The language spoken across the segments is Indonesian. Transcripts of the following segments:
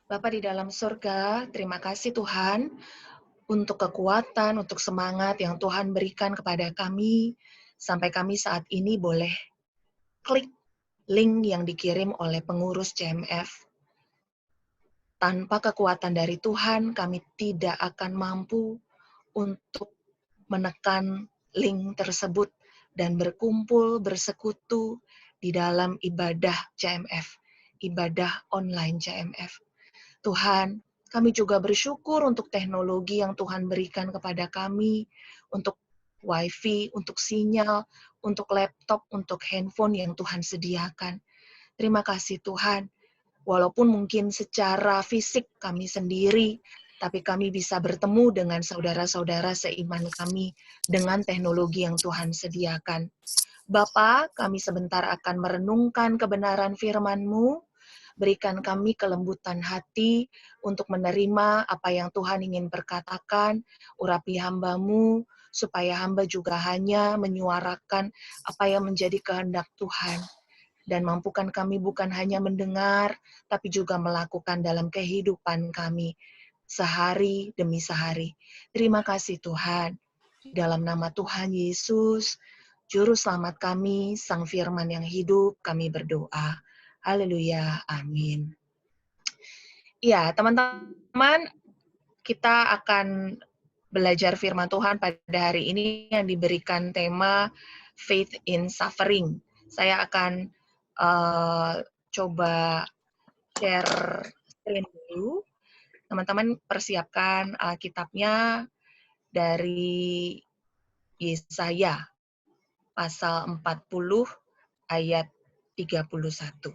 Bapa di dalam surga, terima kasih Tuhan untuk kekuatan, untuk semangat yang Tuhan berikan kepada kami, sampai kami saat ini boleh klik link yang dikirim oleh pengurus CMF. Tanpa kekuatan dari Tuhan, kami tidak akan mampu untuk menekan link tersebut dan berkumpul, bersekutu di dalam ibadah CMF, ibadah online CMF. Tuhan, kami juga bersyukur untuk teknologi yang Tuhan berikan kepada kami, untuk wifi, untuk sinyal, untuk laptop, untuk handphone yang Tuhan sediakan. Terima kasih Tuhan. Walaupun mungkin secara fisik kami sendiri, tapi kami bisa bertemu dengan saudara-saudara seiman kami dengan teknologi yang Tuhan sediakan. Bapa, kami sebentar akan merenungkan kebenaran firman-Mu. Berikan kami kelembutan hati untuk menerima apa yang Tuhan ingin berkatakan, urapi hamba-Mu, supaya hamba juga hanya menyuarakan apa yang menjadi kehendak Tuhan. Dan mampukan kami bukan hanya mendengar, tapi juga melakukan dalam kehidupan kami, sehari demi sehari. Terima kasih Tuhan. Dalam nama Tuhan Yesus, Juru Selamat kami, Sang Firman yang hidup, kami berdoa. Haleluya, amin. Ya, teman-teman, kita akan belajar firman Tuhan pada hari ini yang diberikan tema Faith in Suffering. Saya akan coba share screen dulu. Teman-teman persiapkan Alkitabnya dari Yesaya pasal 40 ayat 31.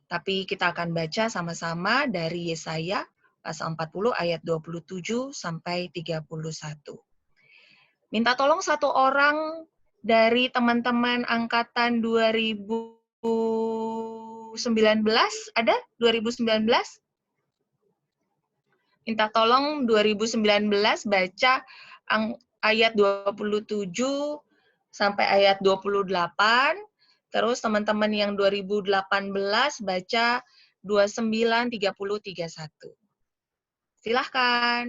Tapi kita akan baca sama-sama dari Yesaya pasal 40 ayat 27 sampai 31. Minta tolong satu orang dari teman-teman angkatan 2019, ada 2019? Minta tolong 2019 baca ayat 27 sampai ayat 28. Terus teman-teman yang 2018 baca 29, 30, 31. Silahkan.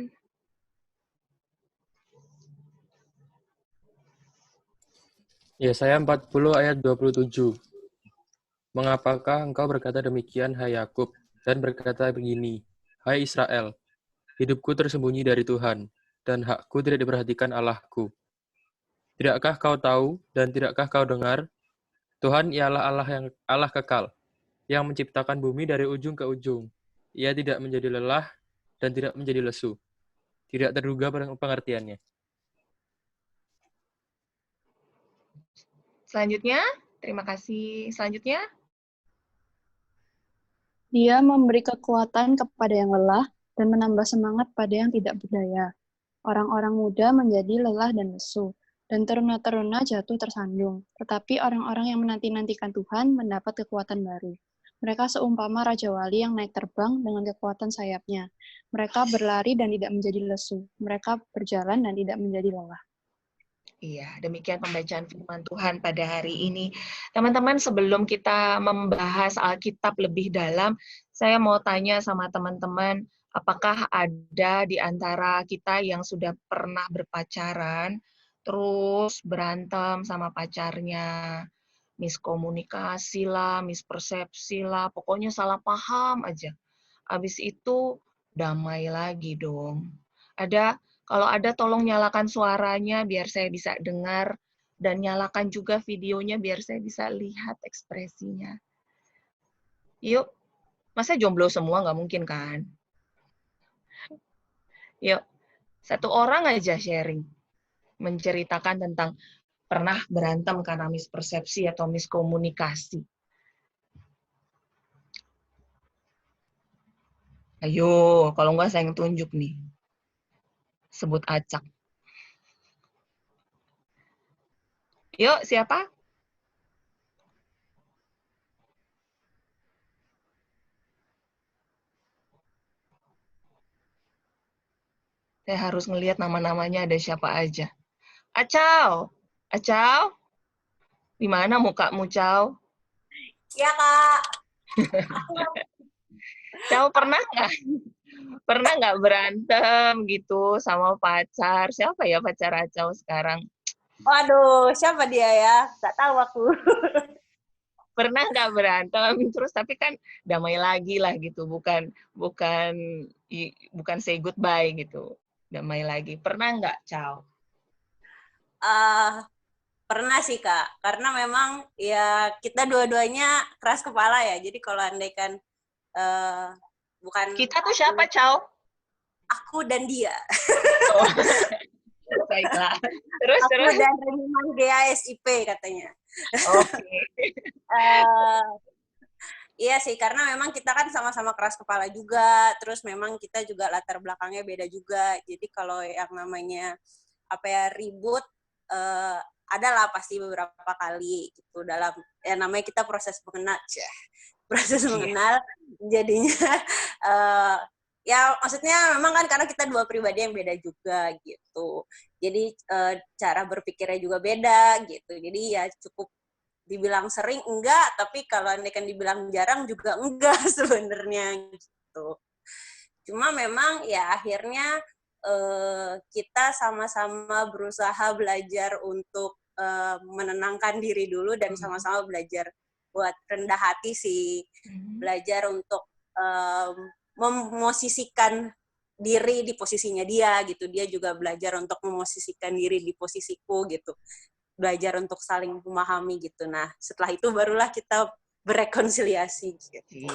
Yesaya 40 ayat 27. Mengapakah engkau berkata demikian, hai Yakub, dan berkata begini, hai Israel, hidupku tersembunyi dari Tuhan, dan hakku tidak diperhatikan Allahku. Tidakkah kau tahu, dan tidakkah kau dengar? Tuhan ialah Allah kekal, yang menciptakan bumi dari ujung ke ujung. Ia tidak menjadi lelah, dan tidak menjadi lesu. Tidak terduga pengertiannya. Selanjutnya, terima kasih. Selanjutnya, Dia memberi kekuatan kepada yang lelah dan menambah semangat pada yang tidak berdaya. Orang-orang muda menjadi lelah dan lesu, dan teruna-teruna jatuh tersandung. Tetapi orang-orang yang menanti-nantikan Tuhan mendapat kekuatan baru. Mereka seumpama Raja Wali yang naik terbang dengan kekuatan sayapnya. Mereka berlari dan tidak menjadi lesu. Mereka berjalan dan tidak menjadi lelah. iya, demikian pembacaan firman Tuhan pada hari ini. Teman-teman, sebelum kita membahas Alkitab lebih dalam, saya mau tanya sama teman-teman, apakah ada di antara kita yang sudah pernah berpacaran, terus berantem sama pacarnya, miskomunikasi lah, mispersepsi lah, pokoknya salah paham aja. Habis itu damai lagi dong. Kalau ada tolong nyalakan suaranya biar saya bisa dengar, dan nyalakan juga videonya biar saya bisa lihat ekspresinya. Yuk, masa jomblo semua nggak mungkin kan? Yuk, satu orang aja sharing, menceritakan tentang pernah berantem karena mispersepsi atau miskomunikasi. Ayo, kalau nggak saya yang tunjuk nih. Sebut acak. Yuk, siapa? Saya harus ngelihat nama-namanya ada siapa aja. Acau! Acau? Di mana mukamu, Cao? Ya, Kak. Cao pernah nggak berantem gitu sama pacar? Siapa ya pacar Acau sekarang? Waduh, siapa dia ya? Nggak tahu aku. Pernah nggak berantem terus tapi kan damai lagi lah gitu, bukan bukan say goodbye gitu, damai lagi. Pernah nggak, Cao? Uh, pernah sih Kak, karena memang ya kita dua-duanya keras kepala ya. Jadi kalau andaikan bukan Kita tuh siapa, Cao? aku dan dia. Oh. Baiklah. Terus aku dan Reniman GASIP katanya. Oke. Iya sih, karena memang kita kan sama-sama keras kepala juga, terus memang kita juga latar belakangnya beda juga. Jadi kalau yang namanya ribut, adalah pasti beberapa kali gitu dalam namanya kita proses mengenal, mengenal, jadinya ya maksudnya memang kan karena kita dua pribadi yang beda juga gitu. Jadi cara berpikirnya juga beda gitu. Jadi ya cukup dibilang sering enggak, tapi kalau andaikan dibilang jarang juga enggak sebenarnya gitu. Cuma memang ya akhirnya kita sama-sama berusaha belajar untuk menenangkan diri dulu dan sama-sama belajar buat rendah hati sih, belajar untuk memosisikan diri di posisinya dia gitu. Dia juga belajar untuk memosisikan diri di posisiku gitu. Belajar untuk saling memahami gitu. Nah, setelah itu barulah kita berrekonsiliasi gitu.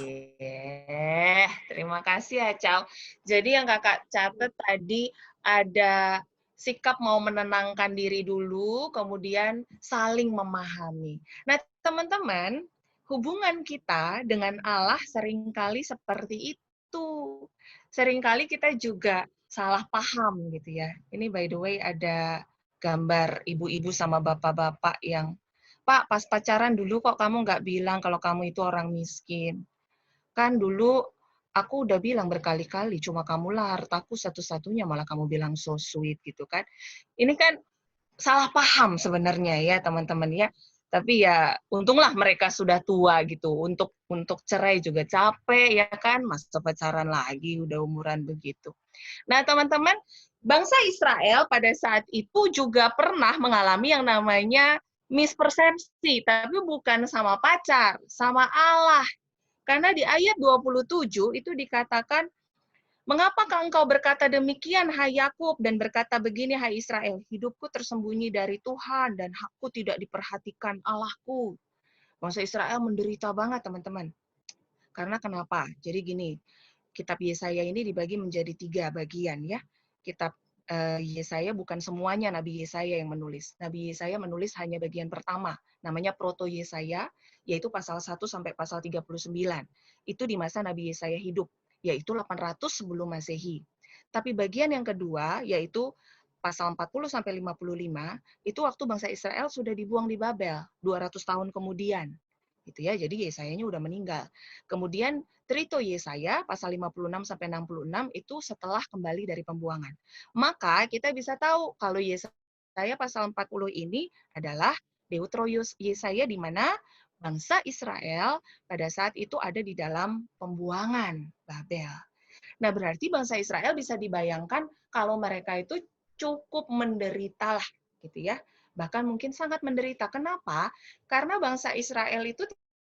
Terima kasih ya, Cao. Jadi yang Kakak catat tadi ada sikap mau menenangkan diri dulu, kemudian saling memahami. Nah, teman-teman, hubungan kita dengan Allah seringkali seperti itu. Seringkali kita juga salah paham gitu ya. Ini by the way ada gambar ibu-ibu sama bapak-bapak yang, Pak, pas pacaran dulu kok kamu nggak bilang kalau kamu itu orang miskin. Kan dulu aku udah bilang berkali-kali, cuma kamulah hartaku satu-satunya, malah kamu bilang so sweet gitu kan. Ini kan salah paham sebenarnya ya teman-teman ya. Tapi ya untunglah mereka sudah tua gitu. Untuk cerai juga capek ya kan, masa pacaran lagi udah umuran begitu. Nah, teman-teman, bangsa Israel pada saat itu juga pernah mengalami yang namanya mispersepsi, tapi bukan sama pacar, sama Allah. Karena di ayat 27 itu dikatakan, mengapakah engkau berkata demikian, hai Yakub, dan berkata begini, hai Israel, hidupku tersembunyi dari Tuhan, dan hakku tidak diperhatikan Allahku. Bangsa Israel menderita banget, teman-teman. Karena kenapa? Jadi gini, kitab Yesaya ini dibagi menjadi 3 bagian ya. Kitab Yesaya bukan semuanya Nabi Yesaya yang menulis. Nabi Yesaya menulis hanya bagian pertama, namanya Proto Yesaya, yaitu pasal 1 sampai pasal 39. Itu di masa Nabi Yesaya hidup, yaitu 800 sebelum Masehi. Tapi bagian yang kedua, yaitu pasal 40 sampai 55, itu waktu bangsa Israel sudah dibuang di Babel 200 tahun kemudian. Gitu ya. Jadi Yesayanya udah meninggal. Kemudian Trito Yesaya pasal 56 sampai 66 itu setelah kembali dari pembuangan. Maka kita bisa tahu kalau Yesaya pasal 40 ini adalah Deutero Yesaya di mana bangsa Israel pada saat itu ada di dalam pembuangan Babel. Nah, berarti bangsa Israel bisa dibayangkan kalau mereka itu cukup menderita lah gitu ya. Bahkan mungkin sangat menderita. Kenapa? Karena bangsa Israel itu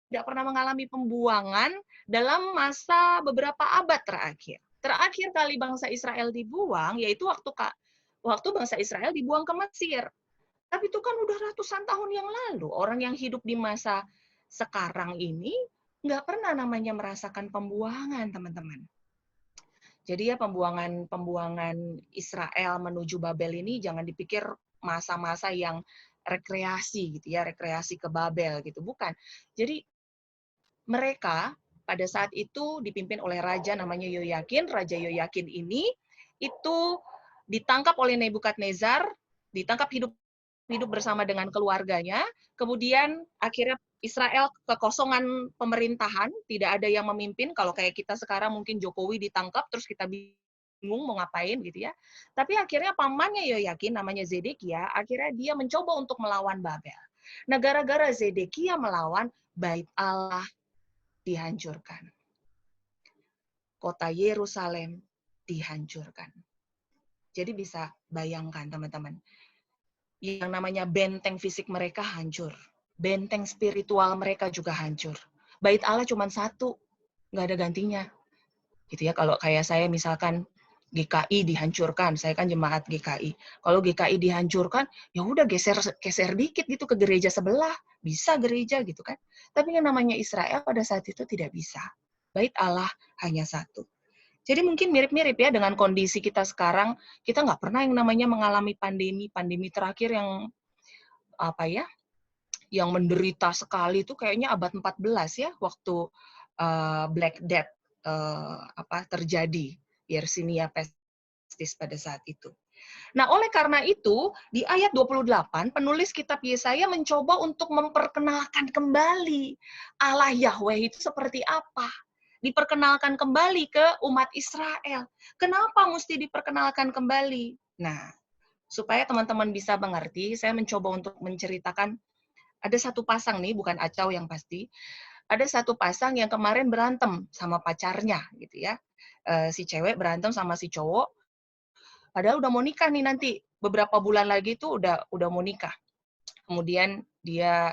tidak pernah mengalami pembuangan dalam masa beberapa abad terakhir. Terakhir kali bangsa Israel dibuang, yaitu waktu bangsa Israel dibuang ke Mesir. Tapi itu kan udah ratusan tahun yang lalu. Orang yang hidup di masa sekarang ini nggak pernah namanya merasakan pembuangan, teman-teman. Jadi ya pembuangan Israel menuju Babel ini jangan dipikir masa-masa yang rekreasi gitu ya, rekreasi ke Babel gitu, bukan. Jadi mereka pada saat itu dipimpin oleh raja namanya Yoyakin. Raja Yoyakin ini itu ditangkap oleh Nebukadnezar, ditangkap hidup bersama dengan keluarganya. Kemudian akhirnya Israel kekosongan pemerintahan, tidak ada yang memimpin. Kalau kayak kita sekarang mungkin Jokowi ditangkap, terus kita bingung mau ngapain gitu ya. Tapi akhirnya pamannya Yoyakin, namanya Zedekia, akhirnya dia mencoba untuk melawan Babel. Nah, gara-gara Zedekia melawan, bait Allah dihancurkan. Kota Yerusalem dihancurkan. Jadi bisa bayangkan teman-teman, yang namanya benteng fisik mereka hancur. Benteng spiritual mereka juga hancur. Bait Allah cuma satu, nggak ada gantinya. Gitu ya, kalau kayak saya misalkan GKI dihancurkan, saya kan jemaat GKI. Kalau GKI dihancurkan, ya udah geser dikit gitu ke gereja sebelah, bisa gereja gitu kan. Tapi yang namanya Israel pada saat itu tidak bisa. Bait Allah hanya satu. Jadi mungkin mirip-mirip ya dengan kondisi kita sekarang. Kita nggak pernah yang namanya mengalami pandemi terakhir yang apa ya, yang menderita sekali itu kayaknya abad 14 ya, waktu Black Death terjadi, Yersinia Pestis pada saat itu. Nah, oleh karena itu, di ayat 28, penulis kitab Yesaya mencoba untuk memperkenalkan kembali Allah Yahweh itu seperti apa. Diperkenalkan kembali ke umat Israel. Kenapa mesti diperkenalkan kembali? Nah, supaya teman-teman bisa mengerti, saya mencoba untuk menceritakan, ada satu pasang nih, bukan acau yang pasti, ada satu pasang yang kemarin berantem sama pacarnya, gitu ya. Si cewek berantem sama si cowok, padahal udah mau nikah nih nanti, beberapa bulan lagi tuh udah mau nikah. Kemudian dia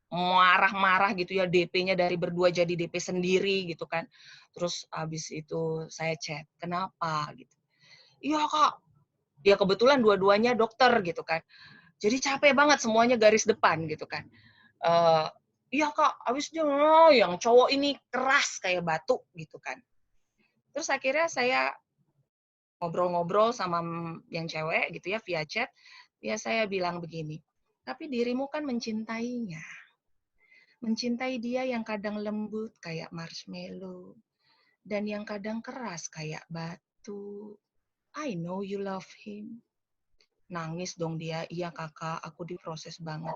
marah-marah gitu ya, DP-nya dari berdua jadi DP sendiri gitu kan. Terus habis itu saya chat, kenapa gitu. Iya Kak, ya kebetulan dua-duanya dokter gitu kan. Jadi capek banget semuanya garis depan gitu kan. Iya Kak, habis dia yang cowok ini keras kayak batu gitu kan. Terus akhirnya saya ngobrol-ngobrol sama yang cewek gitu ya via chat, ya saya bilang begini, tapi dirimu kan mencintainya. Mencintai dia yang kadang lembut kayak marshmallow, dan yang kadang keras kayak batu. I know you love him. Nangis dong dia, iya kakak, aku diproses banget.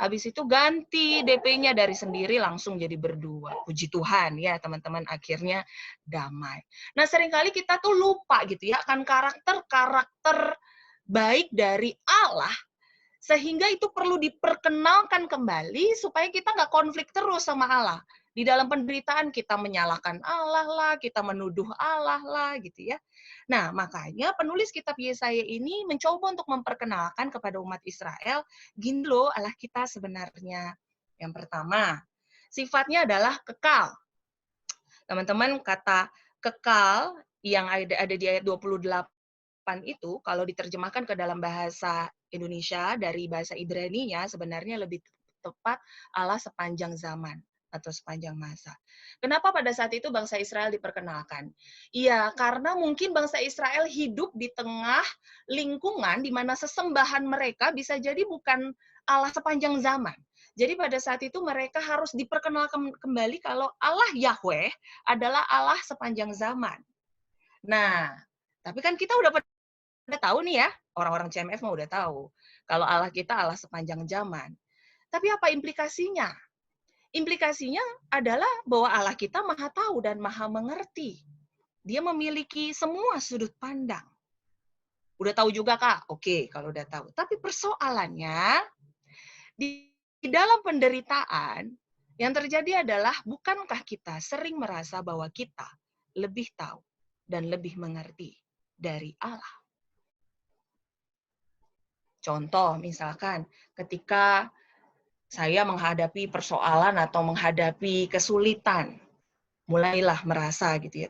Habis itu ganti DP-nya dari sendiri langsung jadi berdua. Puji Tuhan ya teman-teman, akhirnya damai. Nah seringkali kita tuh lupa gitu ya, kan karakter baik dari Allah, sehingga itu perlu diperkenalkan kembali supaya kita nggak konflik terus sama Allah. Di dalam penderitaan kita menyalahkan Allah lah, kita menuduh Allah lah gitu ya. Nah, makanya penulis kitab Yesaya ini mencoba untuk memperkenalkan kepada umat Israel, gini loh Allah kita sebenarnya. Yang pertama, sifatnya adalah kekal. Teman-teman, kata kekal yang ada di ayat 28 itu, kalau diterjemahkan ke dalam bahasa Indonesia dari bahasa Ibrani-nya, sebenarnya lebih tepat Allah sepanjang zaman atau sepanjang masa. Kenapa pada saat itu bangsa Israel diperkenalkan? Iya, karena mungkin bangsa Israel hidup di tengah lingkungan di mana sesembahan mereka bisa jadi bukan Allah sepanjang zaman. Jadi pada saat itu mereka harus diperkenalkan kembali kalau Allah Yahweh adalah Allah sepanjang zaman. Nah, tapi kan kita udah tahu nih ya, orang-orang CMF mah udah tahu kalau Allah kita Allah sepanjang zaman. Tapi apa implikasinya? Implikasinya adalah bahwa Allah kita maha tahu dan maha mengerti. Dia memiliki semua sudut pandang. Udah tahu juga, Kak? Oke, kalau udah tahu. Tapi persoalannya, di dalam penderitaan, yang terjadi adalah, bukankah kita sering merasa bahwa kita lebih tahu dan lebih mengerti dari Allah? Contoh, misalkan ketika saya menghadapi persoalan atau menghadapi kesulitan, mulailah merasa gitu ya,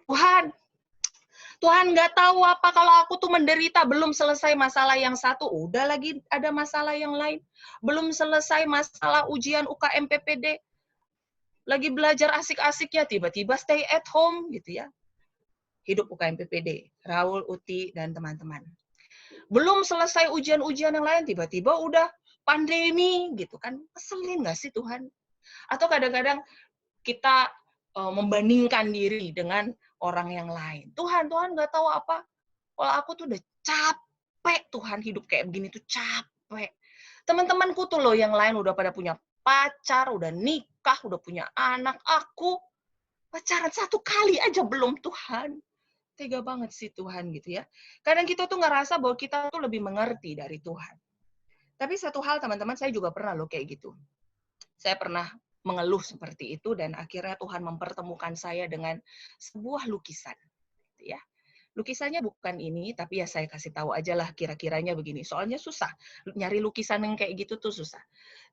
Tuhan nggak tahu apa kalau aku tuh menderita, belum selesai masalah yang satu, udah lagi ada masalah yang lain. Belum selesai masalah ujian UKM PPD, lagi belajar asik-asiknya, tiba-tiba stay at home gitu ya. Hidup UKM PPD, Raul, Uti, dan teman-teman. Belum selesai ujian-ujian yang lain, tiba-tiba udah pandemi gitu kan. Keselin nggak sih Tuhan? Atau kadang-kadang kita membandingkan diri dengan orang yang lain. Tuhan nggak tahu apa. Kalau aku tuh udah capek Tuhan, hidup kayak begini tuh capek. Teman-temanku tuh loh yang lain udah pada punya pacar, udah nikah, udah punya anak. Aku pacaran 1 kali aja belum Tuhan. Tega banget sih Tuhan gitu ya. Kadang kita tuh ngerasa bahwa kita tuh lebih mengerti dari Tuhan. Tapi satu hal teman-teman, saya juga pernah loh kayak gitu. Saya pernah mengeluh seperti itu, dan akhirnya Tuhan mempertemukan saya dengan sebuah lukisan. Ya, lukisannya bukan ini, tapi ya saya kasih tahu aja lah kira-kiranya begini. Soalnya susah, nyari lukisan yang kayak gitu tuh susah.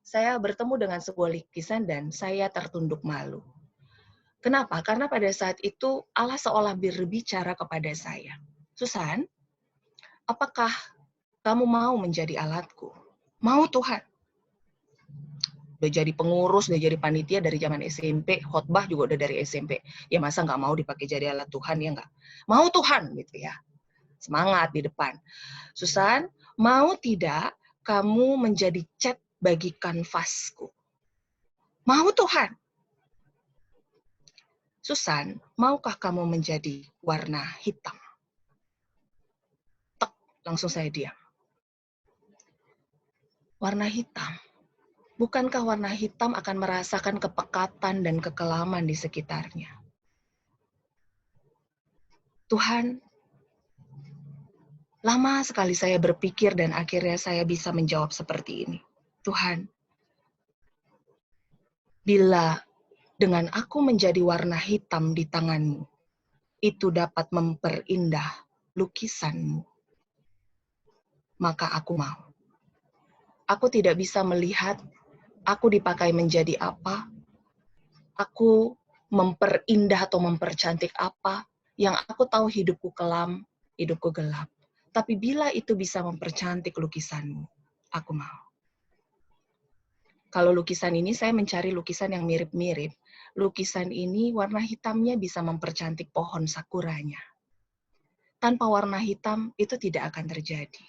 Saya bertemu dengan sebuah lukisan dan saya tertunduk malu. Kenapa? Karena pada saat itu Allah seolah berbicara kepada saya. Susan, apakah kamu mau menjadi alatku? Mau Tuhan. Udah jadi pengurus, udah jadi panitia dari zaman SMP, khotbah juga udah dari SMP. Ya masa nggak mau dipakai jadi alat Tuhan, ya nggak? Mau Tuhan, gitu ya. Semangat di depan. Susan, mau tidak kamu menjadi cat bagi kanvasku? Mau Tuhan. Susan, maukah kamu menjadi warna hitam? Tek, langsung saya diam. Warna hitam. Bukankah warna hitam akan merasakan kepekatan dan kekelaman di sekitarnya? Tuhan, lama sekali saya berpikir dan akhirnya saya bisa menjawab seperti ini. Tuhan, bila dengan aku menjadi warna hitam di tanganmu, itu dapat memperindah lukisanmu, maka aku mau. Aku tidak bisa melihat aku dipakai menjadi apa, aku memperindah atau mempercantik apa, yang aku tahu hidupku kelam, hidupku gelap. Tapi bila itu bisa mempercantik lukisanmu, aku mau. Kalau lukisan ini, saya mencari lukisan yang mirip-mirip. Lukisan ini warna hitamnya bisa mempercantik pohon sakuranya. Tanpa warna hitam, itu tidak akan terjadi.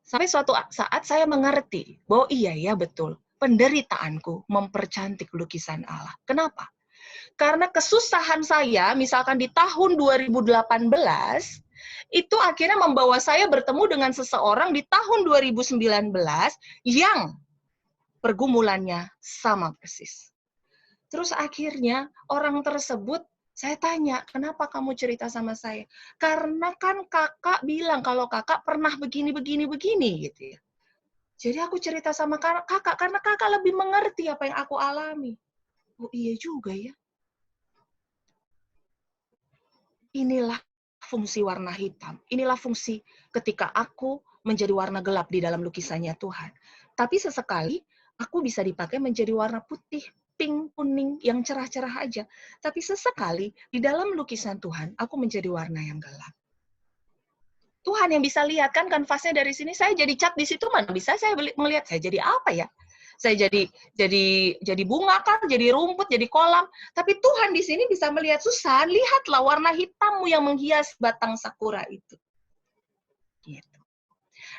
Sampai suatu saat saya mengerti bahwa iya ya betul, penderitaanku mempercantik lukisan Allah. Kenapa? Karena kesusahan saya, misalkan di tahun 2018, itu akhirnya membawa saya bertemu dengan seseorang di tahun 2019 yang pergumulannya sama persis. Terus akhirnya orang tersebut, saya tanya, kenapa kamu cerita sama saya? Karena kan kakak bilang kalau kakak pernah begini gitu ya. Jadi aku cerita sama kakak karena kakak lebih mengerti apa yang aku alami. Oh iya juga ya. Inilah fungsi warna hitam. Inilah fungsi ketika aku menjadi warna gelap di dalam lukisannya Tuhan. Tapi sesekali aku bisa dipakai menjadi warna putih, pink, kuning, yang cerah-cerah aja. Tapi sesekali di dalam lukisan Tuhan, aku menjadi warna yang gelap. Tuhan yang bisa lihat kan kanvasnya dari sini, saya jadi cat di situ, mana bisa saya melihat saya jadi apa ya? Saya jadi bunga kan, jadi rumput, jadi kolam. Tapi Tuhan di sini bisa melihat, Susan, lihatlah warna hitammu yang menghias batang sakura itu. Gitu.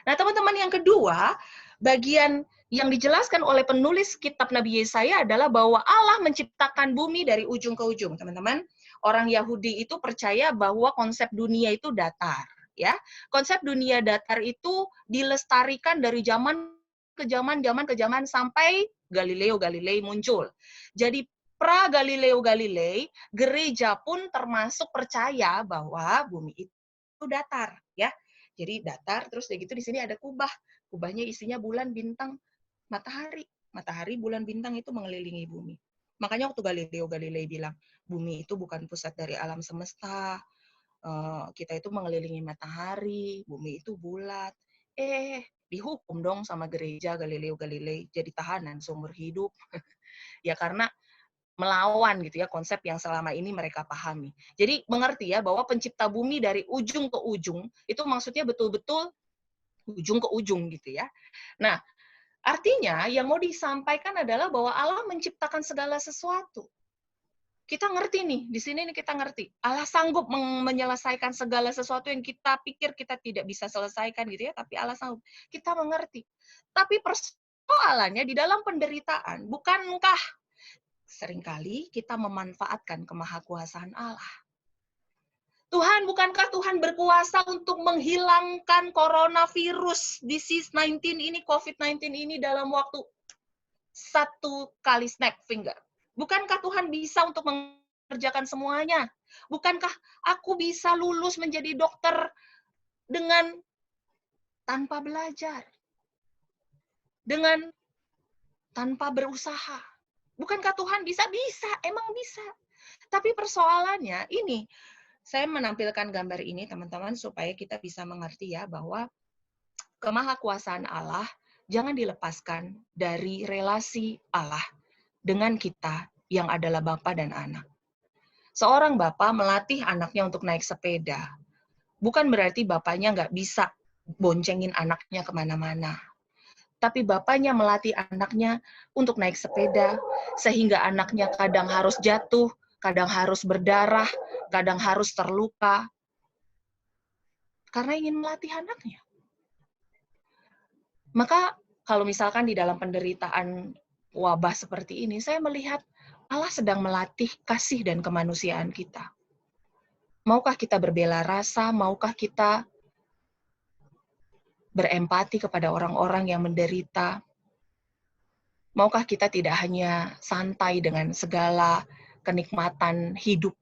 Nah, teman-teman, yang kedua, bagian yang dijelaskan oleh penulis kitab Nabi Yesaya adalah bahwa Allah menciptakan bumi dari ujung ke ujung. Teman-teman, orang Yahudi itu percaya bahwa konsep dunia itu datar. Ya, konsep dunia datar itu dilestarikan dari zaman ke zaman sampai Galileo Galilei muncul. Jadi pra Galileo Galilei, gereja pun termasuk percaya bahwa bumi itu datar, ya. Jadi datar, terus kayak gitu di sini ada kubah. Kubahnya isinya bulan, bintang, matahari. Matahari, bulan, bintang itu mengelilingi bumi. Makanya waktu Galileo Galilei bilang, bumi itu bukan pusat dari alam semesta, kita itu mengelilingi matahari, bumi itu bulat. Dihukum dong sama gereja Galileo Galilei, jadi tahanan seumur hidup. Ya karena melawan gitu ya konsep yang selama ini mereka pahami. Jadi mengerti ya bahwa pencipta bumi dari ujung ke ujung, itu maksudnya betul-betul ujung ke ujung gitu ya. Nah, artinya yang mau disampaikan adalah bahwa Allah menciptakan segala sesuatu. Kita ngerti nih, di sini nih kita ngerti. Allah sanggup menyelesaikan segala sesuatu yang kita pikir kita tidak bisa selesaikan gitu ya, tapi Allah sanggup. Kita mengerti. Tapi persoalannya di dalam penderitaan, bukankah seringkali kita memanfaatkan kemahakuasaan Allah? Tuhan, bukankah Tuhan berkuasa untuk menghilangkan coronavirus disease 19 ini, COVID-19 ini dalam waktu satu kali snap finger? Bukankah Tuhan bisa untuk mengerjakan semuanya? Bukankah aku bisa lulus menjadi dokter dengan tanpa belajar? Dengan tanpa berusaha? Bukankah Tuhan bisa? Bisa, emang bisa. Tapi persoalannya ini, saya menampilkan gambar ini teman-teman supaya kita bisa mengerti ya bahwa kemahakuasaan Allah jangan dilepaskan dari relasi Allah dengan kita yang adalah Bapa dan anak. Seorang Bapa melatih anaknya untuk naik sepeda. Bukan berarti bapaknya nggak bisa boncengin anaknya kemana-mana. Tapi bapaknya melatih anaknya untuk naik sepeda, sehingga anaknya kadang harus jatuh, kadang harus berdarah, kadang harus terluka, karena ingin melatih anaknya. Maka kalau misalkan di dalam penderitaan wabah seperti ini, saya melihat Allah sedang melatih kasih dan kemanusiaan kita. Maukah kita berbela rasa, maukah kita berempati kepada orang-orang yang menderita? Maukah kita tidak hanya santai dengan segala kenikmatan hidup,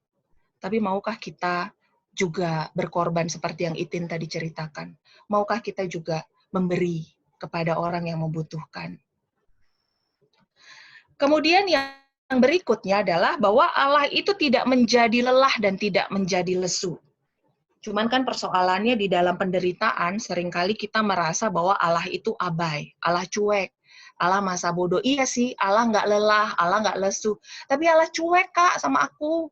tapi maukah kita juga berkorban seperti yang Itin tadi ceritakan? Maukah kita juga memberi kepada orang yang membutuhkan? Kemudian yang berikutnya adalah bahwa Allah itu tidak menjadi lelah dan tidak menjadi lesu. Cuman kan persoalannya di dalam penderitaan, seringkali kita merasa bahwa Allah itu abai, Allah cuek, Allah masa bodoh. Iya sih, Allah nggak lelah, Allah nggak lesu. Tapi Allah cuek, Kak, sama aku.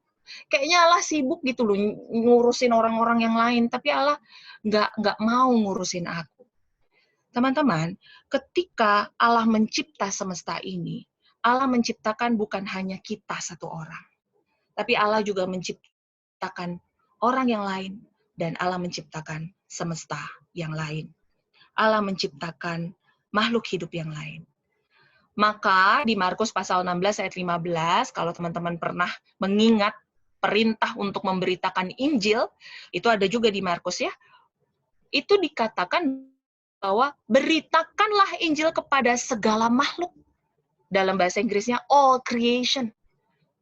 Kayaknya Allah sibuk gitu loh, ngurusin orang-orang yang lain. Tapi Allah nggak mau ngurusin aku. Teman-teman, ketika Allah mencipta semesta ini, Allah menciptakan bukan hanya kita satu orang. Tapi Allah juga menciptakan orang yang lain. Dan Allah menciptakan semesta yang lain. Allah menciptakan makhluk hidup yang lain. Maka di Markus pasal 16 ayat 15, kalau teman-teman pernah mengingat perintah untuk memberitakan Injil, itu ada juga di Markus ya, itu dikatakan bahwa beritakanlah Injil kepada segala makhluk. Dalam bahasa Inggrisnya, all creation.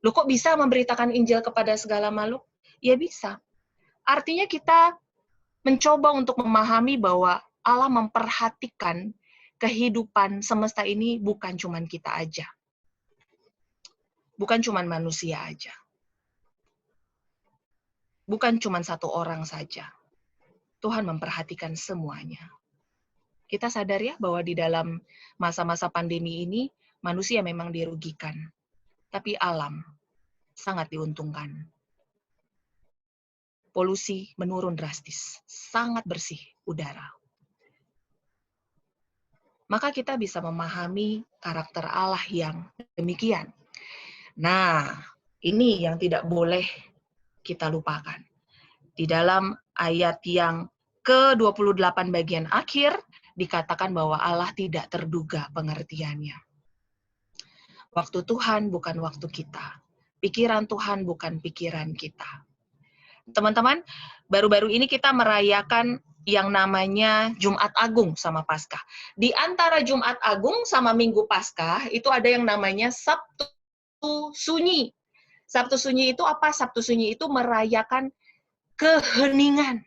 Loh kok bisa memberitakan Injil kepada segala makhluk? Ya bisa. Artinya kita mencoba untuk memahami bahwa Allah memperhatikan kehidupan semesta ini bukan cuma kita aja. Bukan cuma manusia aja. Bukan cuma satu orang saja. Tuhan memperhatikan semuanya. Kita sadar ya bahwa di dalam masa-masa pandemi ini, manusia memang dirugikan. Tapi alam sangat diuntungkan. Polusi menurun drastis, sangat bersih udara. Maka kita bisa memahami karakter Allah yang demikian. Nah, ini yang tidak boleh kita lupakan. Di dalam ayat yang ke-28 bagian akhir, dikatakan bahwa Allah tidak terduga pengertiannya. Waktu Tuhan bukan waktu kita. Pikiran Tuhan bukan pikiran kita. Teman-teman, baru-baru ini kita merayakan yang namanya Jumat Agung sama Paskah. Di antara Jumat Agung sama Minggu Paskah, itu ada yang namanya Sabtu Sunyi. Sabtu Sunyi itu apa? Sabtu Sunyi itu merayakan keheningan.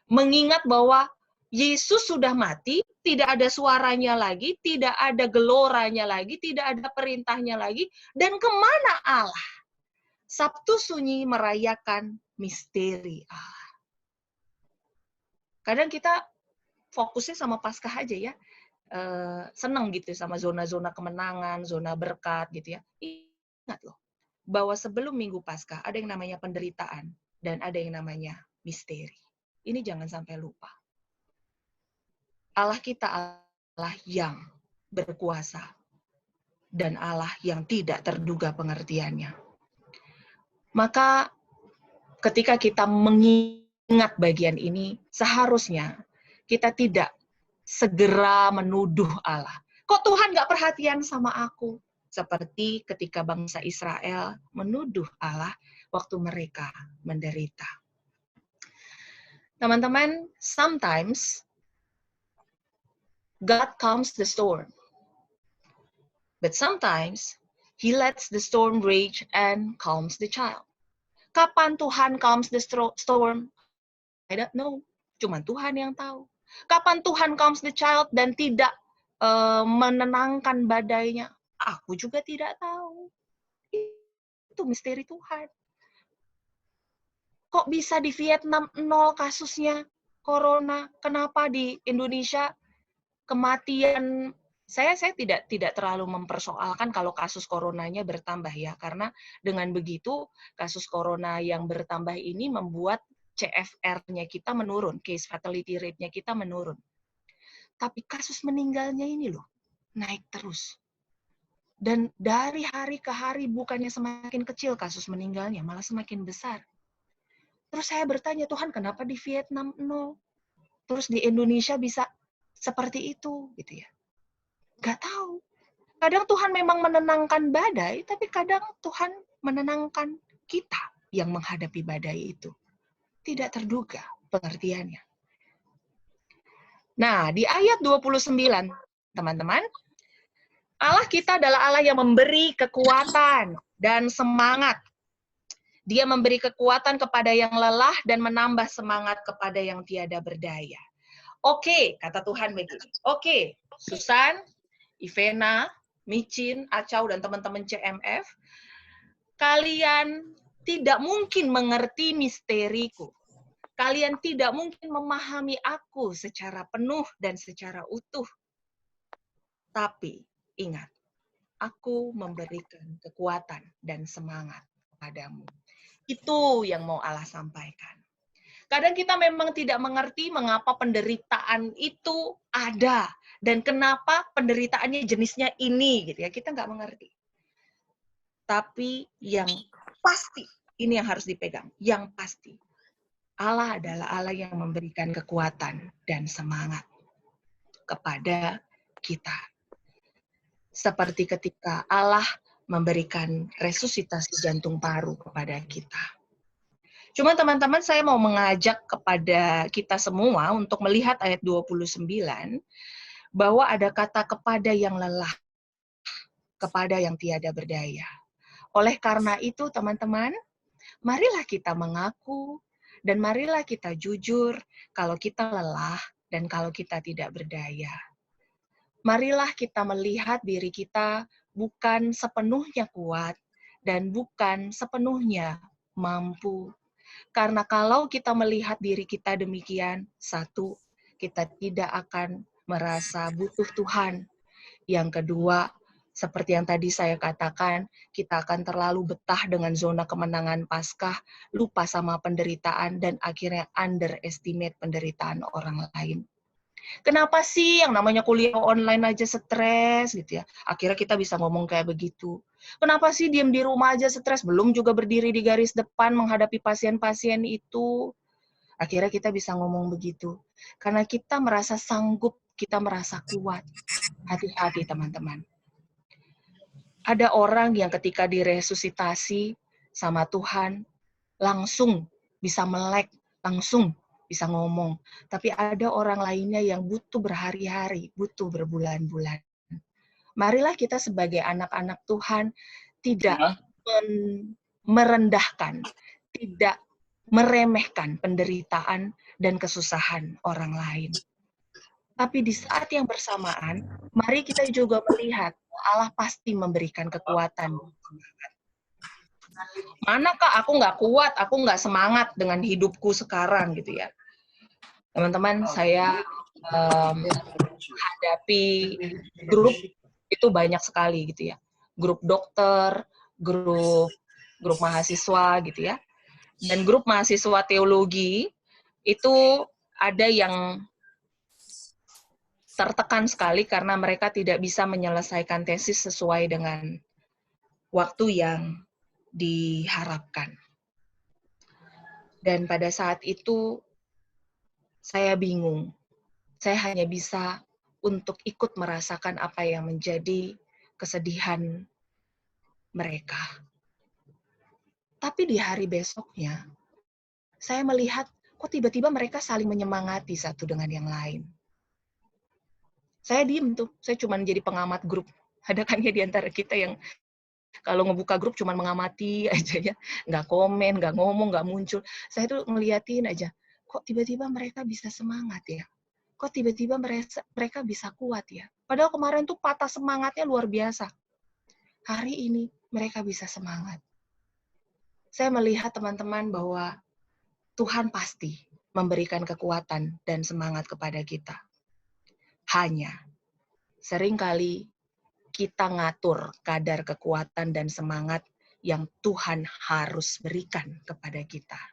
Mengingat bahwa Yesus sudah mati, tidak ada suaranya lagi, tidak ada geloranya lagi, tidak ada perintahnya lagi, dan kemana Allah? Sabtu Sunyi merayakan misteri Allah. Kadang kita fokusnya sama Paskah aja ya, senang gitu sama zona-zona kemenangan, zona berkat gitu ya. Ingat loh, bahwa sebelum Minggu Paskah ada yang namanya penderitaan dan ada yang namanya misteri. Ini jangan sampai lupa. Allah kita Allah yang berkuasa dan Allah yang tidak terduga pengertiannya. Maka ketika kita mengingat bagian ini, seharusnya kita tidak segera menuduh Allah. Kok Tuhan nggak perhatian sama aku? Seperti ketika bangsa Israel menuduh Allah waktu mereka menderita. Teman-teman, sometimes God calms the storm. But sometimes He lets the storm rage and calms the child. Kapan Tuhan calms the storm? I don't know. Cuman Tuhan yang tahu. Kapan Tuhan calms the child dan tidak menenangkan badainya? Aku juga tidak tahu. itu misteri Tuhan. Kok bisa di Vietnam 0 kasusnya corona? Kenapa di Indonesia kematian? Saya tidak terlalu mempersoalkan kalau kasus coronanya bertambah ya, karena dengan begitu kasus corona yang bertambah ini membuat CFR-nya kita menurun, case fatality rate-nya kita menurun. Tapi kasus meninggalnya ini loh, naik terus. Dan dari hari ke hari bukannya semakin kecil kasus meninggalnya, malah semakin besar. Terus saya bertanya, Tuhan kenapa di Vietnam 0? Terus di Indonesia bisa seperti itu, gitu ya. Gak tahu. Kadang Tuhan memang menenangkan badai, tapi kadang Tuhan menenangkan kita yang menghadapi badai itu. Tidak terduga pengertiannya. Nah, di ayat 29, teman-teman, Allah kita adalah Allah yang memberi kekuatan dan semangat. Dia memberi kekuatan kepada yang lelah dan menambah semangat kepada yang tiada berdaya. Oke, kata Tuhan begitu. Oke, Susan, Ivena, Micin, Acau, dan teman-teman CMF, kalian tidak mungkin mengerti misteriku. Kalian tidak mungkin memahami aku secara penuh dan secara utuh. Tapi, ingat, aku memberikan kekuatan dan semangat kepadamu. Itu yang mau Allah sampaikan. Kadang kita memang tidak mengerti mengapa penderitaan itu ada dan kenapa penderitaannya jenisnya ini, gitu ya. Kita nggak mengerti. Tapi yang pasti, ini yang harus dipegang, yang pasti, Allah adalah Allah yang memberikan kekuatan dan semangat kepada kita. Seperti ketika Allah memberikan resusitasi jantung paru kepada kita. Cuma teman-teman, saya mau mengajak kepada kita semua untuk melihat ayat 29, bahwa ada kata kepada yang lelah, kepada yang tiada berdaya. Oleh karena itu, teman-teman, marilah kita mengaku, dan marilah kita jujur kalau kita lelah dan kalau kita tidak berdaya. Marilah kita melihat diri kita bukan sepenuhnya kuat dan bukan sepenuhnya mampu. Karena kalau kita melihat diri kita demikian, satu, kita tidak akan merasa butuh Tuhan. Yang kedua, seperti yang tadi saya katakan, kita akan terlalu betah dengan zona kemenangan Paskah, lupa sama penderitaan, dan akhirnya underestimate penderitaan orang lain. Kenapa sih yang namanya kuliah online aja stres gitu ya? Akhirnya kita bisa ngomong kayak begitu. Kenapa sih diam di rumah aja stres? Belum juga berdiri di garis depan menghadapi pasien-pasien itu. Akhirnya kita bisa ngomong begitu. Karena kita merasa sanggup, kita merasa kuat. Hati-hati teman-teman. Ada orang yang ketika diresusitasi sama Tuhan, langsung bisa melek, langsung bisa ngomong. Tapi ada orang lainnya yang butuh berhari-hari, butuh berbulan-bulan. Marilah kita sebagai anak-anak Tuhan tidak merendahkan, tidak meremehkan penderitaan dan kesusahan orang lain. Tapi di saat yang bersamaan, mari kita juga melihat Allah pasti memberikan kekuatan. Manakah aku nggak kuat, aku nggak semangat dengan hidupku sekarang gitu ya. Teman-teman, saya hadapi grup itu banyak sekali gitu ya. Grup dokter, grup mahasiswa gitu ya. Dan grup mahasiswa teologi itu ada yang tertekan sekali karena mereka tidak bisa menyelesaikan tesis sesuai dengan waktu yang diharapkan. Dan pada saat itu saya bingung. Saya hanya bisa untuk ikut merasakan apa yang menjadi kesedihan mereka. Tapi di hari besoknya, saya melihat kok tiba-tiba mereka saling menyemangati satu dengan yang lain. Saya diem tuh, saya cuma jadi pengamat grup. Ada kan ya di antara kita yang kalau ngebuka grup cuma mengamati aja ya, nggak komen, nggak ngomong, nggak muncul. Saya tuh ngeliatin aja, kok tiba-tiba mereka bisa semangat ya? Kok tiba-tiba mereka bisa kuat ya? Padahal kemarin tuh patah semangatnya luar biasa. Hari ini mereka bisa semangat. saya melihat teman-teman bahwa Tuhan pasti memberikan kekuatan dan semangat kepada kita. Hanya seringkali kita ngatur kadar kekuatan dan semangat yang Tuhan harus berikan kepada kita.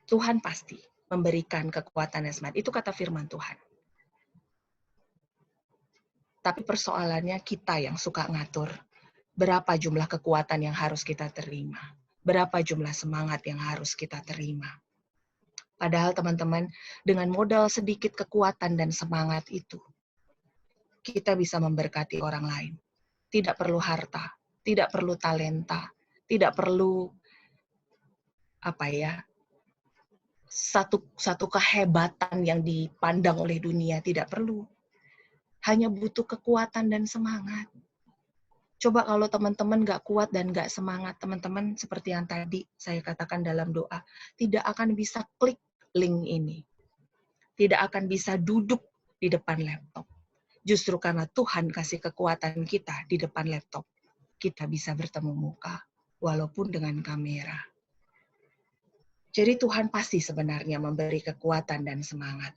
Tuhan pasti memberikan kekuatan dan semangat. Itu kata firman Tuhan. Tapi persoalannya kita yang suka ngatur. Berapa jumlah kekuatan yang harus kita terima? Berapa jumlah semangat yang harus kita terima? Padahal teman-teman, dengan modal sedikit kekuatan dan semangat itu, kita bisa memberkati orang lain. Tidak perlu harta, tidak perlu talenta, tidak perlu satu kehebatan yang dipandang oleh dunia, tidak perlu. Hanya butuh kekuatan dan semangat. Coba kalau teman-teman nggak kuat dan nggak semangat, teman-teman seperti yang tadi saya katakan dalam doa, tidak akan bisa klik link ini. Tidak akan bisa duduk di depan laptop. Justru karena Tuhan kasih kekuatan kita di depan laptop, kita bisa bertemu muka, walaupun dengan kamera. Jadi Tuhan pasti sebenarnya memberi kekuatan dan semangat.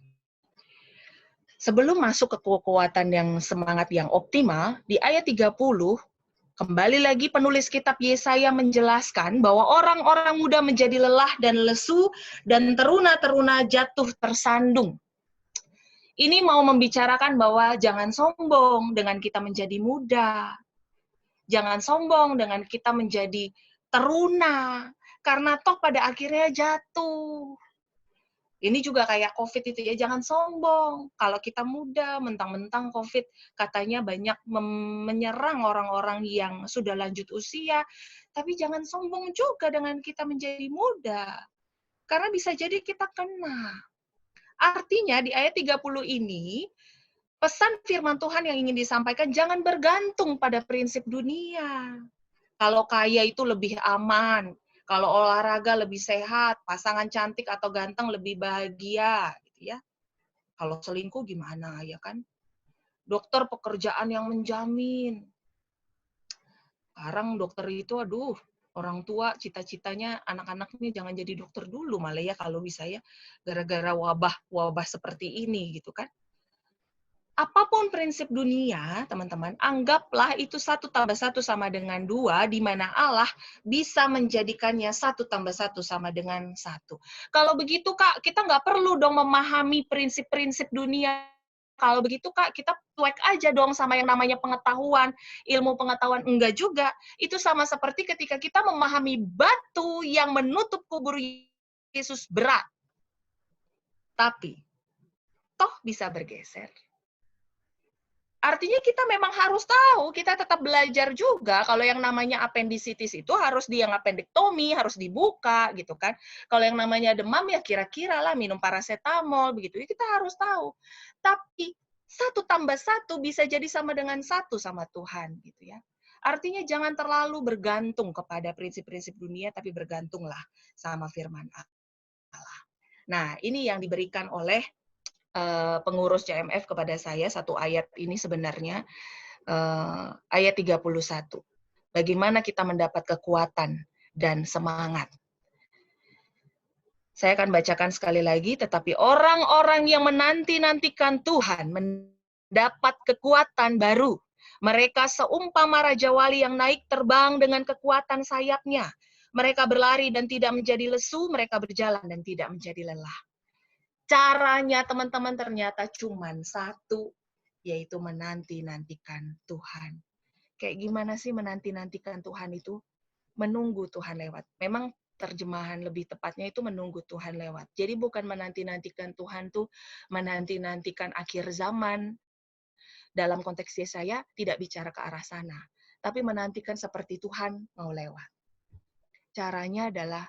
Sebelum masuk ke kekuatan yang semangat yang optimal, di ayat 30, kembali lagi penulis kitab Yesaya menjelaskan bahwa orang-orang muda menjadi lelah dan lesu, dan teruna-teruna jatuh tersandung. Ini mau membicarakan bahwa jangan sombong dengan kita menjadi muda. Jangan sombong dengan kita menjadi teruna, karena toh pada akhirnya jatuh. Ini juga kayak COVID itu ya, jangan sombong. Kalau kita muda, mentang-mentang COVID katanya banyak menyerang orang-orang yang sudah lanjut usia, tapi jangan sombong juga dengan kita menjadi muda. Karena bisa jadi kita kena. Artinya di ayat 30 ini, pesan firman Tuhan yang ingin disampaikan, jangan bergantung pada prinsip dunia. Kalau kaya itu lebih aman, kalau olahraga lebih sehat, pasangan cantik atau ganteng lebih bahagia, gitu ya. Kalau selingkuh gimana, ya kan? Dokter pekerjaan yang menjamin. Sekarang dokter itu, aduh, orang tua cita-citanya anak-anaknya jangan jadi dokter dulu, malah ya kalau bisa ya, gara-gara wabah seperti ini, gitu kan. Apapun prinsip dunia, teman-teman, anggaplah itu 1 tambah 1 sama dengan 2, di mana Allah bisa menjadikannya 1 tambah 1 sama dengan 1. Kalau begitu, Kak, kita nggak perlu dong memahami prinsip-prinsip dunia. Kalau begitu, Kak, kita cuek aja dong sama yang namanya pengetahuan, ilmu pengetahuan. Enggak juga. Itu sama seperti ketika kita memahami batu yang menutup kubur Yesus berat. Tapi, toh bisa bergeser. Artinya kita memang harus tahu, kita tetap belajar juga. Kalau yang namanya appendicitis itu harus appendektomi, harus dibuka gitu kan. Kalau yang namanya demam ya kira-kira lah minum paracetamol begitu. Kita harus tahu. Tapi 1 tambah 1 bisa jadi sama dengan 1 sama Tuhan gitu ya. Artinya jangan terlalu bergantung kepada prinsip-prinsip dunia, tapi bergantunglah sama firman Allah. Nah, ini yang diberikan oleh pengurus CMF kepada saya, satu ayat ini sebenarnya, ayat 31. Bagaimana kita mendapat kekuatan dan semangat. Saya akan bacakan sekali lagi, tetapi orang-orang yang menanti-nantikan Tuhan mendapat kekuatan baru. Mereka seumpama Raja Wali yang naik terbang dengan kekuatan sayapnya. Mereka berlari dan tidak menjadi lesu, mereka berjalan dan tidak menjadi lelah. Caranya teman-teman ternyata cuma 1, yaitu menanti-nantikan Tuhan. Kayak gimana sih menanti-nantikan Tuhan itu? Menunggu Tuhan lewat. Memang terjemahan lebih tepatnya itu menunggu Tuhan lewat. Jadi bukan menanti-nantikan Tuhan tuh menanti-nantikan akhir zaman. Dalam konteks saya tidak bicara ke arah sana. Tapi menantikan seperti Tuhan mau lewat. Caranya adalah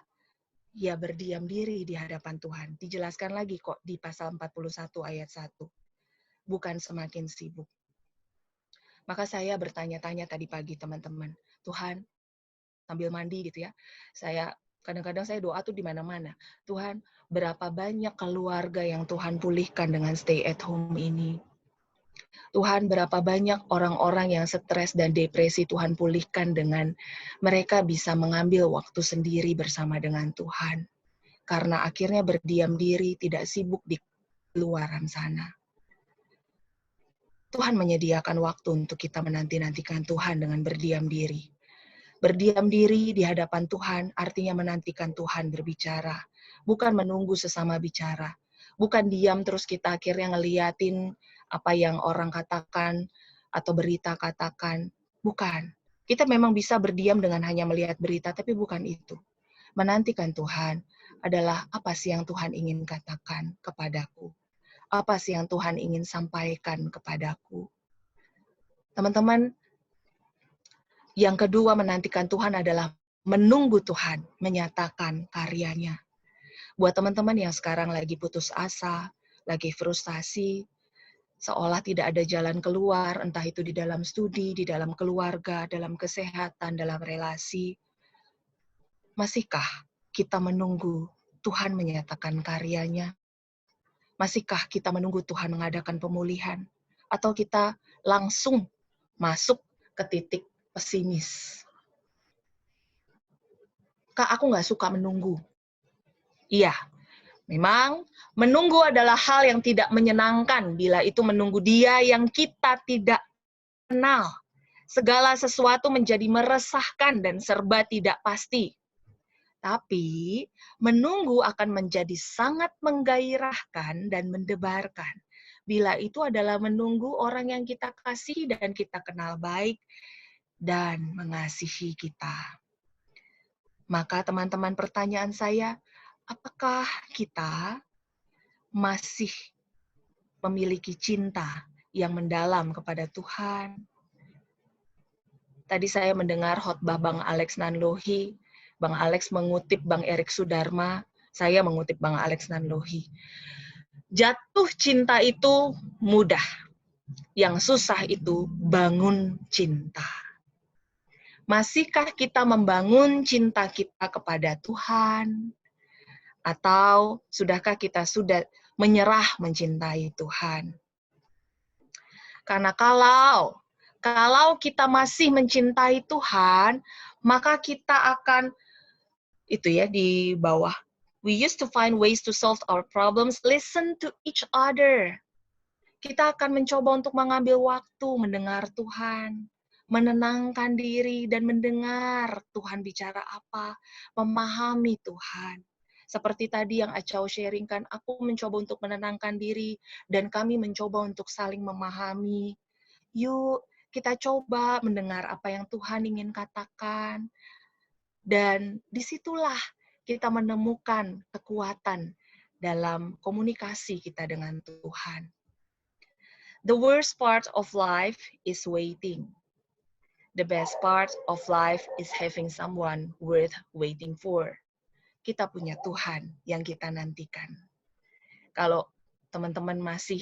ya berdiam diri di hadapan Tuhan. Dijelaskan lagi kok di pasal 41 ayat 1. Bukan semakin sibuk. Maka saya bertanya-tanya tadi pagi teman-teman. Tuhan, sambil mandi gitu ya. Kadang-kadang saya doa tuh di mana-mana. Tuhan, berapa banyak keluarga yang Tuhan pulihkan dengan stay at home ini. Tuhan, berapa banyak orang-orang yang stres dan depresi Tuhan pulihkan dengan mereka bisa mengambil waktu sendiri bersama dengan Tuhan. Karena akhirnya berdiam diri, tidak sibuk di luaran sana. Tuhan menyediakan waktu untuk kita menanti-nantikan Tuhan dengan berdiam diri. Berdiam diri di hadapan Tuhan artinya menantikan Tuhan berbicara. Bukan menunggu sesama bicara. Bukan diam terus kita akhirnya ngeliatin apa yang orang katakan atau berita katakan. Bukan. Kita memang bisa berdiam dengan hanya melihat berita, tapi bukan itu. Menantikan Tuhan adalah apa sih yang Tuhan ingin katakan kepadaku. Apa sih yang Tuhan ingin sampaikan kepadaku. Teman-teman, yang kedua menantikan Tuhan adalah menunggu Tuhan menyatakan karyanya. Buat teman-teman yang sekarang lagi putus asa, lagi frustasi, seolah tidak ada jalan keluar, entah itu di dalam studi, di dalam keluarga, dalam kesehatan, dalam relasi. Masihkah kita menunggu Tuhan menyatakan karyanya? Masihkah kita menunggu Tuhan mengadakan pemulihan? Atau kita langsung masuk ke titik pesimis? Kak, aku nggak suka menunggu. Iya, memang menunggu adalah hal yang tidak menyenangkan bila itu menunggu Dia yang kita tidak kenal. Segala sesuatu menjadi meresahkan dan serba tidak pasti. Tapi menunggu akan menjadi sangat menggairahkan dan mendebarkan. Bila itu adalah menunggu orang yang kita kasihi dan kita kenal baik dan mengasihi kita. Maka teman-teman, pertanyaan saya, apakah kita masih memiliki cinta yang mendalam kepada Tuhan? Tadi saya mendengar khotbah Bang Alex Nanlohi. Bang Alex mengutip Bang Erik Sudarma, saya mengutip Bang Alex Nanlohi. Jatuh cinta itu mudah, yang susah itu bangun cinta. Masihkah kita membangun cinta kita kepada Tuhan? Atau sudahkah kita sudah menyerah mencintai Tuhan? Karena kalau kita masih mencintai Tuhan, maka kita akan itu ya di bawah. We used to find ways to solve our problems, listen to each other. Kita akan mencoba untuk mengambil waktu mendengar Tuhan, menenangkan diri dan mendengar Tuhan bicara apa, memahami Tuhan. Seperti tadi yang Acau sharingkan, aku mencoba untuk menenangkan diri dan kami mencoba untuk saling memahami. Yuk, kita coba mendengar apa yang Tuhan ingin katakan. Dan disitulah kita menemukan kekuatan dalam komunikasi kita dengan Tuhan. The worst part of life is waiting. The best part of life is having someone worth waiting for. Kita punya Tuhan yang kita nantikan. Kalau teman-teman masih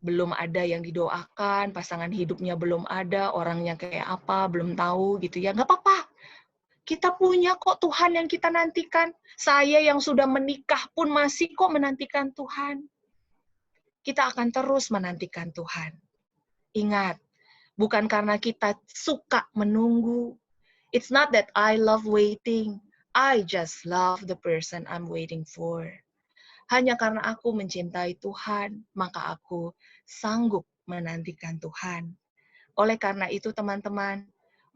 belum ada yang didoakan, pasangan hidupnya belum ada, orangnya kayak apa, belum tahu gitu ya, nggak apa-apa. Kita punya kok Tuhan yang kita nantikan. Saya yang sudah menikah pun masih kok menantikan Tuhan. Kita akan terus menantikan Tuhan. Ingat, bukan karena kita suka menunggu. It's not that I love waiting. I just love the person I'm waiting for. Hanya karena aku mencintai Tuhan, maka aku sanggup menantikan Tuhan. Oleh karena itu, teman-teman,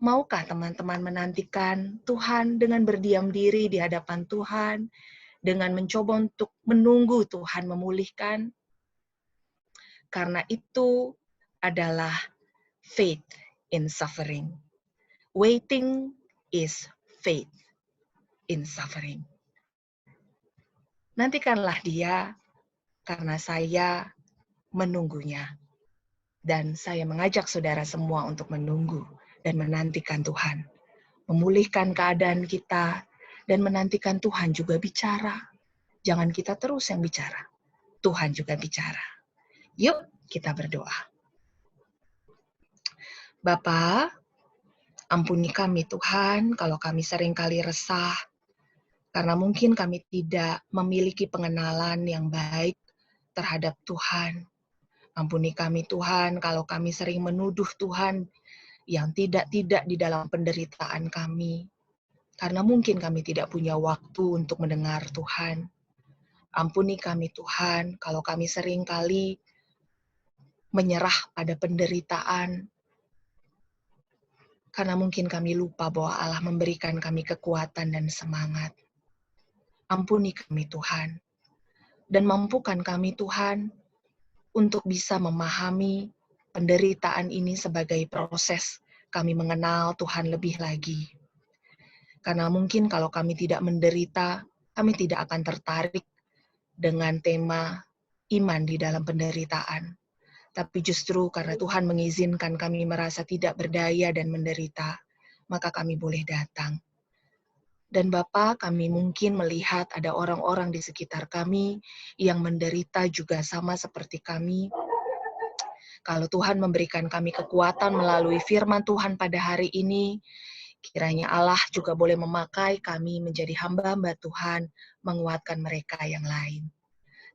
maukah teman-teman menantikan Tuhan dengan berdiam diri di hadapan Tuhan, dengan mencoba untuk menunggu Tuhan memulihkan? Karena itu adalah faith in suffering. Waiting is faith in suffering. Nantikanlah Dia karena saya menunggunya. Dan saya mengajak saudara semua untuk menunggu dan menantikan Tuhan. Memulihkan keadaan kita dan menantikan Tuhan juga bicara. Jangan kita terus yang bicara. Tuhan juga bicara. Yuk kita berdoa. Bapa, ampuni kami Tuhan kalau kami seringkali resah. Karena mungkin kami tidak memiliki pengenalan yang baik terhadap Tuhan. Ampuni kami Tuhan kalau kami sering menuduh Tuhan yang tidak-tidak di dalam penderitaan kami. Karena mungkin kami tidak punya waktu untuk mendengar Tuhan. Ampuni kami Tuhan kalau kami sering kali menyerah pada penderitaan. Karena mungkin kami lupa bahwa Allah memberikan kami kekuatan dan semangat. Ampuni kami Tuhan. Dan mampukan kami Tuhan untuk bisa memahami penderitaan ini sebagai proses kami mengenal Tuhan lebih lagi. Karena mungkin kalau kami tidak menderita, kami tidak akan tertarik dengan tema iman di dalam penderitaan. Tapi justru karena Tuhan mengizinkan kami merasa tidak berdaya dan menderita, maka kami boleh datang. Dan Bapa, kami mungkin melihat ada orang-orang di sekitar kami yang menderita juga sama seperti kami. Kalau Tuhan memberikan kami kekuatan melalui firman Tuhan pada hari ini, kiranya Allah juga boleh memakai kami menjadi hamba-hamba Tuhan, menguatkan mereka yang lain.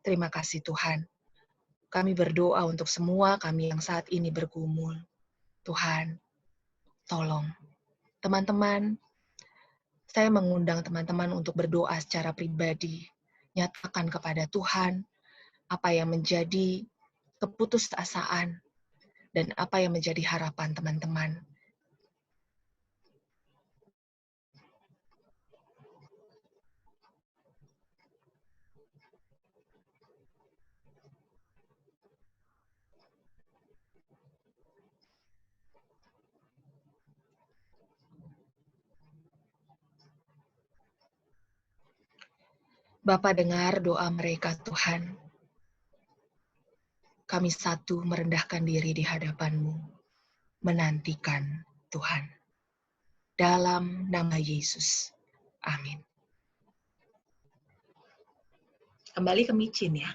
Terima kasih Tuhan. Kami berdoa untuk semua kami yang saat ini bergumul. Tuhan, tolong. Teman-teman, saya mengundang teman-teman untuk berdoa secara pribadi. Nyatakan kepada Tuhan apa yang menjadi keputusasaan dan apa yang menjadi harapan teman-teman. Bapa, dengar doa mereka Tuhan. Kami satu merendahkan diri di hadapan-Mu, menantikan Tuhan. Dalam nama Yesus. Amin. Kembali ke micin ya.